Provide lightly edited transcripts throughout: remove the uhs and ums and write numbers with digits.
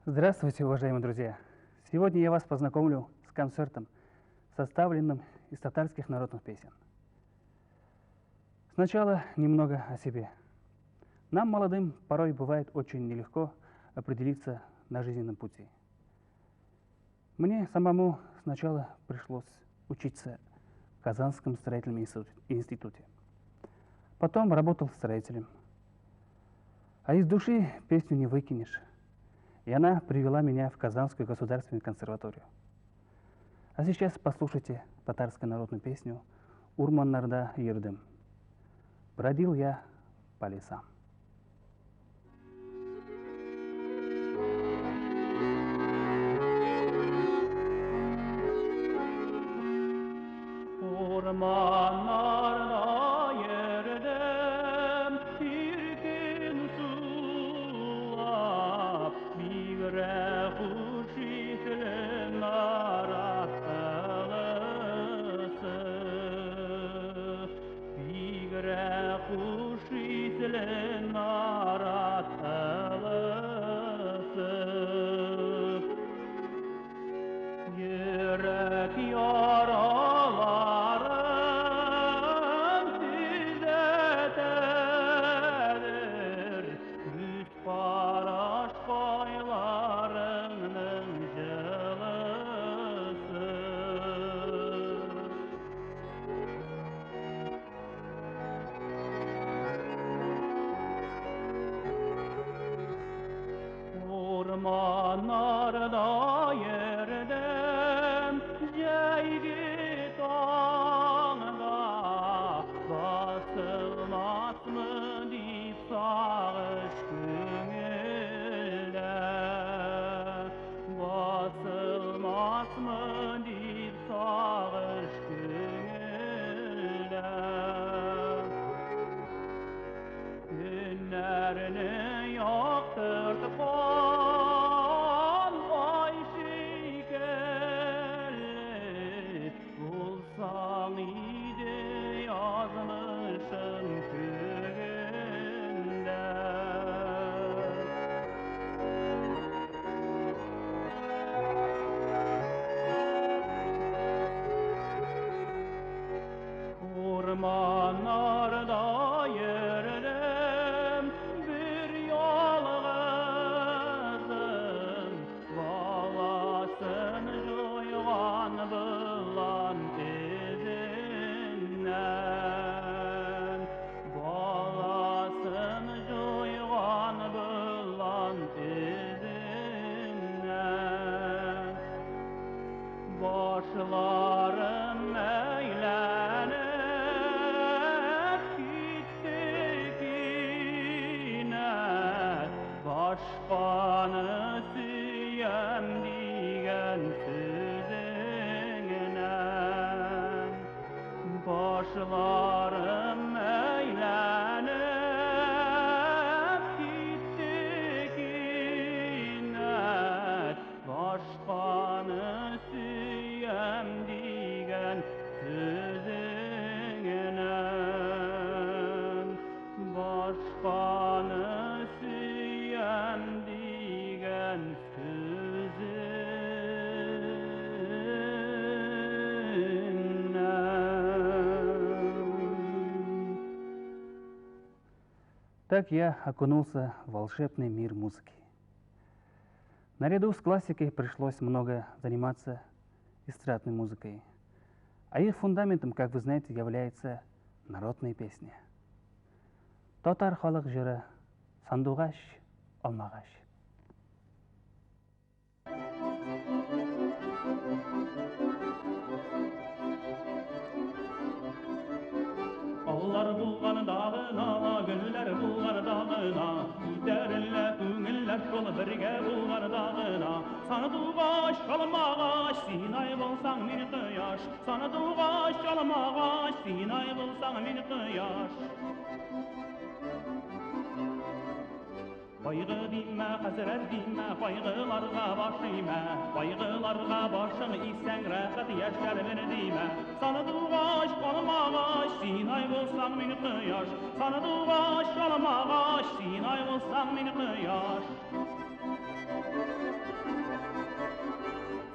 Здравствуйте, уважаемые друзья! Сегодня я вас познакомлю с концертом, составленным из татарских народных песен. Сначала немного о себе. Нам, молодым, порой бывает очень нелегко определиться на жизненном пути. Мне самому сначала пришлось учиться в Казанском строительном институте. Потом работал строителем. А из души песню не выкинешь. И она привела меня в Казанскую государственную консерваторию. А сейчас послушайте татарскую народную песню «Урманнарда йырдым». Бродил я по лесам. Yürek yaralarım tüzetedir, yüz paraş boylarının jılısı. Ormanlarda yerdim, ceygi dağda, basılmaz mı deyip sağış günüyle, basılmaz mı deyip sağış günüyle. Günlerini yaktırtıp ay şekerli, bulsan iyiydi yazmışım küründe. Ormanlarda yürüdüm bir yolgazım, balasını juygan bulan izinden, balasını juygan bulan izinden. Başlarım eylenip gittik yine, başkanı süyem diyen sözüne. Başlarım eylenip gittik yine, başkanı süyem diyen sözüne. Başkanı süyem diyen sözüne. Так я окунулся в волшебный мир музыки. Наряду с классикой пришлось много заниматься эстрадной музыкой. А их фундаментом, как вы знаете, является народные песни. Татар халық жыры сандуғаш, алмағаш. Аллар булган дагына, гөлләр булган дагына, күтәрелә күңелләр шул бергә булган дагына. Сандуғаш, алмағаш, син ай булсаң мин кояш, сандуғаш, алмағаш, син ай булсаң мин кояш. Кайгы димә, хәсрәт димә, кайгыларга башыймә, кайгыларга башың исән рәхәт яшьләр бер димә. Сандуғаш, алмағаш, син ай булсаң мин кояш, сандуғаш, алмағаш, син ай булсаң мин кояш.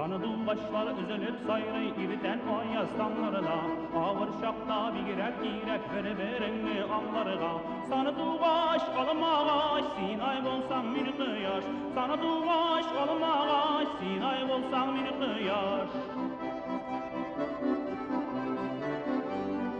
Tanıdığı başlar üzülüp sayrı irten ayaz damlarına. Ağır şakta bigirek girek vereberenli anlarına. Tanıdığı baş alım ağaç, sinay bolsan mini kıyaş. Tanıdığı baş alım ağaç, sinay bolsan mini kıyaş.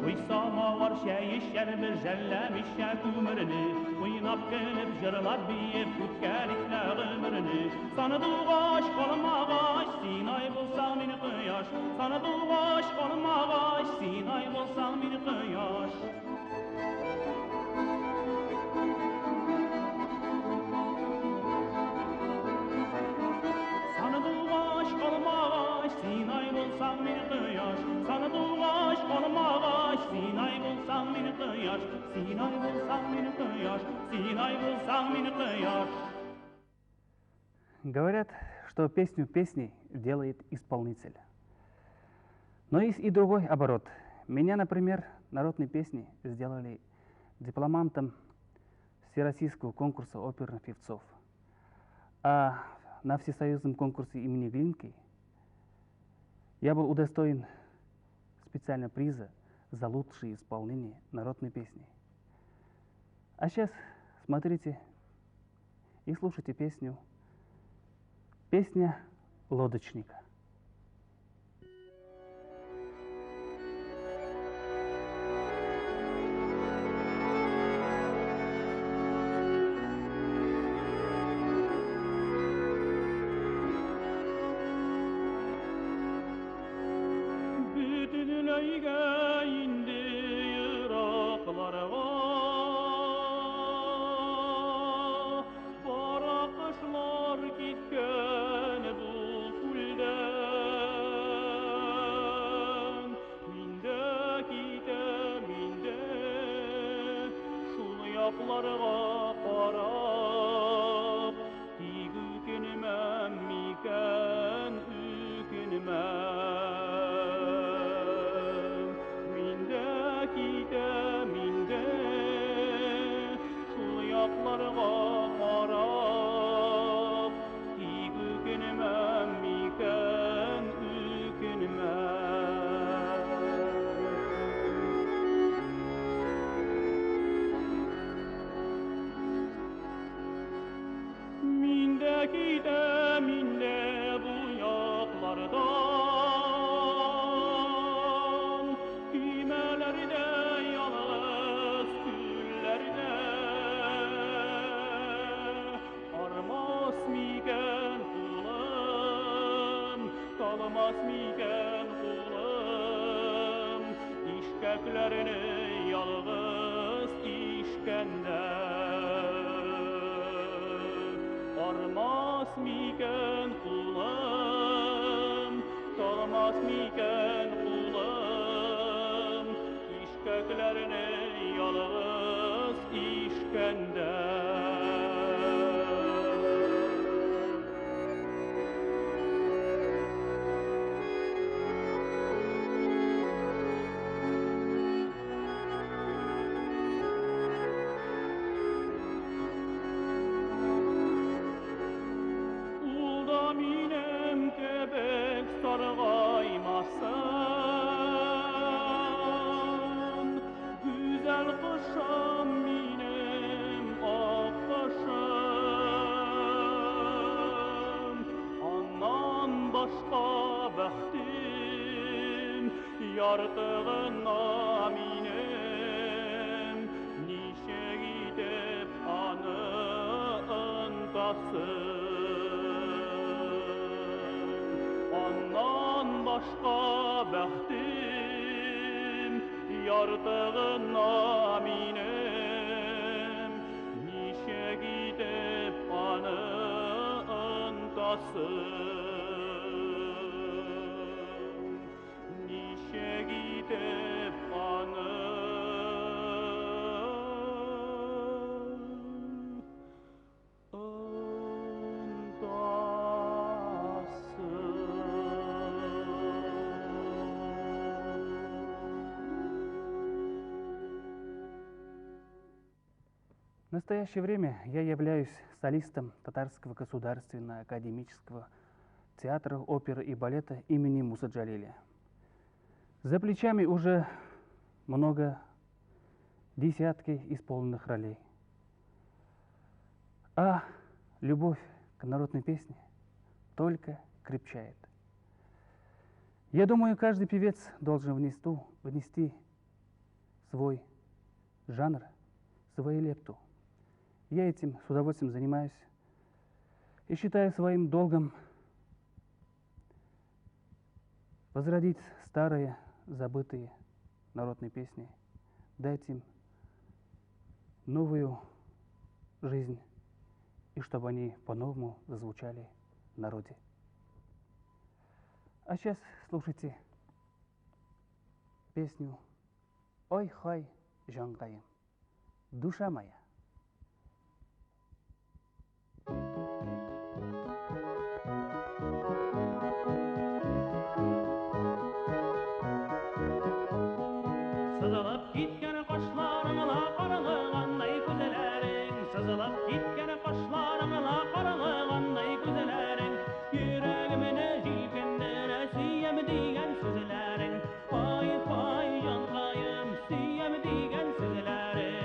Uysama var şey işler bir jellemiş ya ömrünü. Uynap gelip jırlar biyip kutkelikle ömrünü. Sana duvaş olma ağaç, sinay bulsam beni kıyaş. Sana duvaş olma ağaç, sinay bulsam beni kıyaş. Sana duvaş olma ağaç, sinay bulsam beni kıyaş. Sana duvaş olma ağaç, sinay bulsam beni kıyaş. Sinay bulsam beni kıyaş, sinay bulsam beni kıyaş. Говорят, что песню песней делает исполнитель. Но есть и другой оборот. Меня, например, народные песни сделали дипломантом Всероссийского конкурса оперных певцов. А на всесоюзном конкурсе имени Глинки я был удостоен специального приза за лучшее исполнение народной песни. А сейчас смотрите и слушайте песню «Песня лодочника». В настоящее время я являюсь солистом Татарского государственного академического театра, оперы и балета имени Муса Джалиля. За плечами уже много десятки исполненных ролей. А любовь к народной песне только крепчает. Я думаю, каждый певец должен внести свой жанр, свою лепту. Я этим с удовольствием занимаюсь и считаю своим долгом возродить старые, забытые народные песни, дать им новую жизнь, и чтобы они по-новому зазвучали в народе. А сейчас слушайте песню «Ой-хой, жанкайым, душа моя». Сызылып кеткен қошларыңа қарылығандай көзелерің, сызылып кеткен қошларыңа қарылығандай көзелерің, жүрегімені желкендіре сүйем деген сөзлерің, пай-пай жанқайым сүйем деген сөзлерің.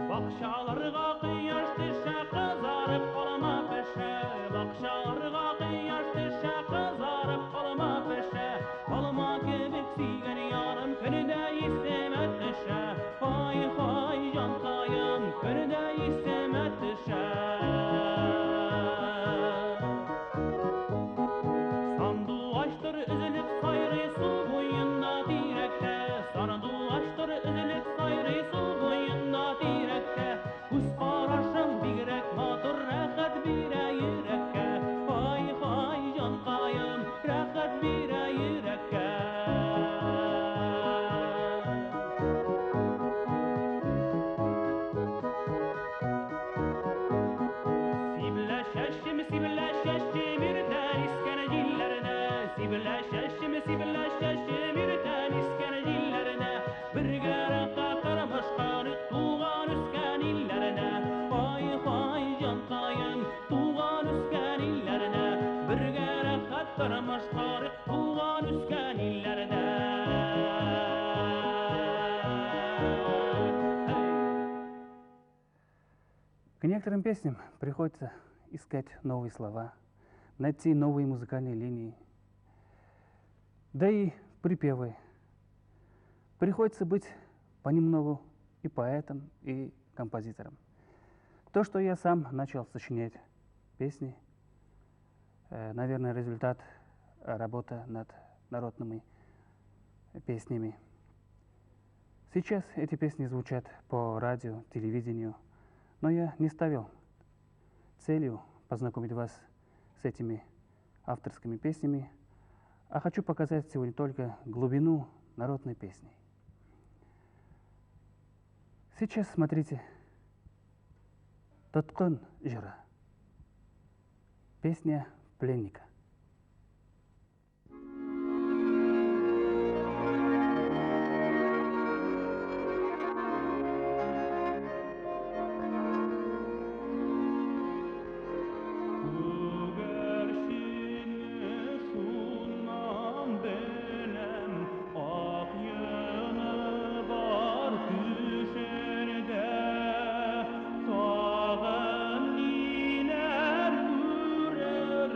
Бақшаларға қияш түсе қызарып қолыма піші, бақшаларға қияш түсе қызарып қолыма піші, қолыма кебек сүйген ярым күнде есіме түсі, пай-пай жанқайым күнде есіме түсі. Сандуғаштыр үзіліп сайрый су бойында тиректе, сандуғаштыр үзіліп сайрый су бойында тиректе, күз қарашың бигрәк матур рәхәт бирә йөрәккә, пай-пай жанкайым рәхәт бирә йөрәккә. Сибелә чәчем иртән искән җилләренә, сибелә чәчем иртән искән җилләренә, бергә рәхәт тормышкан туган үскән илләренә, пай-пай жанкайым туган үскән илләренә, бергә рәхәт тормышкан туган үскән илләренә. К некоторым песням приходится искать новые слова, найти новые музыкальные линии. Да и припевы. Приходится быть понемногу и поэтом, и композитором. То, что я сам начал сочинять песни, наверное, результат работы над народными песнями. Сейчас эти песни звучат по радио, телевидению, но я не ставил целью познакомить вас с этими авторскими песнями, а хочу показать сегодня только глубину народной песни. Сейчас смотрите «Тоткын жыра», песня пленника. Tağın diner kürer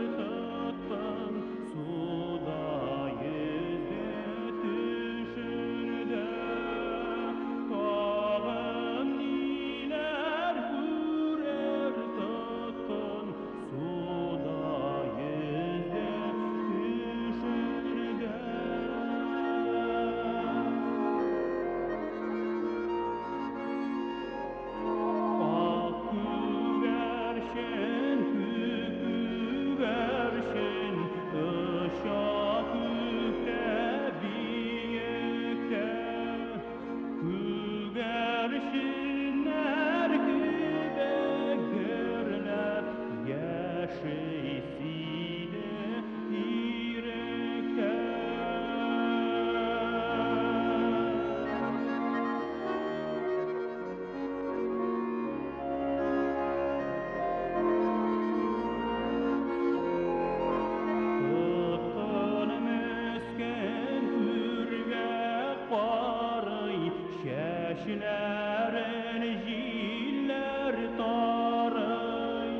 Düşlerin jiller tarıy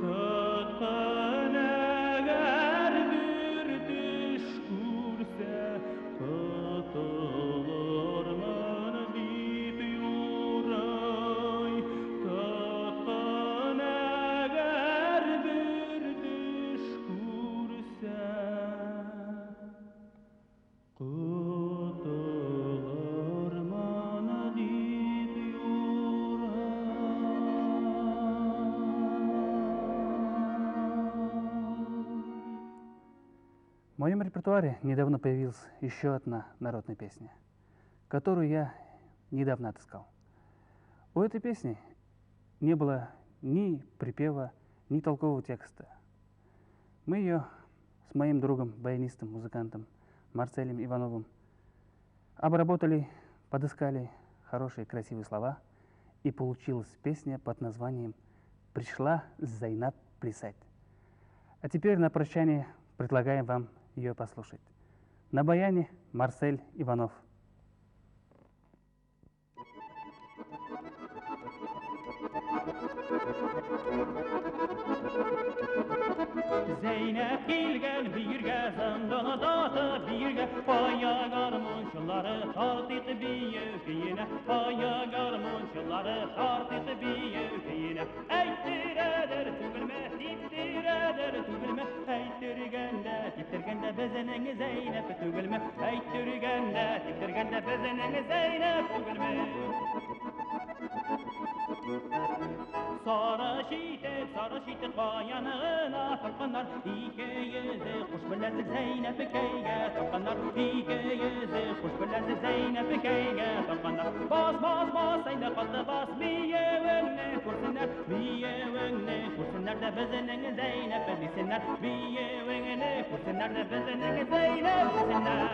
Tıtkın eğer bir düş kurse Tıtılır mın dit yuray Tıtkın eğer bir düş kurse Kıtılır mana dit В моем репертуаре недавно появилась еще одна народная песня, которую я недавно отыскал. У этой песни не было ни припева, ни толкового текста. Мы ее с моим другом, баянистом, музыкантом Марселем Ивановым обработали, подыскали хорошие, красивые слова, и получилась песня под названием «Пришла Зайнаб плясать». А теперь на прощание предлагаем вам ее послушать. На баяне Марсель Иванов. Zeynep kilgen birge zandana data birge Paya garmonşları tartık biyökeyine Paya garmonşları tartık biyökeyine Eytiredir tügülme, diptiredir tügülme Eytirgende bezenin Zeynep tügülme Eytirgende bezenin Zeynep tügülme Sarı şitek bayanına takınlar İki yüzü kuş bilezik Zeynep keyge takınlar İki yüzü kuş bilezik Zeynep keyge takınlar Bas Zeynep atı bas Biyevenne kursunlar da bezenin Zeynep desinler Biyevenne kursunlar da bezenin Zeynep desinler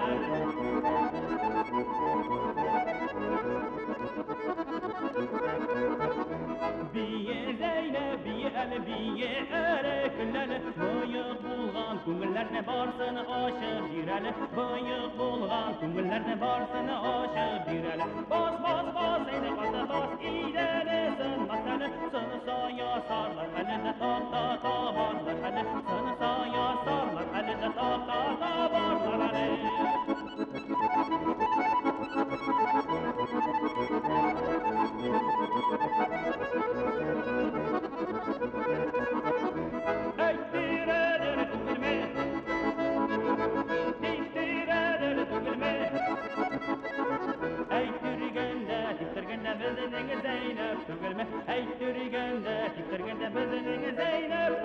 Biye Zeynep, biye ere küllele Bıyık bulgan küngüllerde barsını aşık direle Bıyık bulgan küngüllerde barsını aşık direle Bas Zeynep atı bas İdene sınmaz hele Sını saya sarlar hele de tak varlar hele Sını saya sarlar hele de tak varlar hele Zeynep,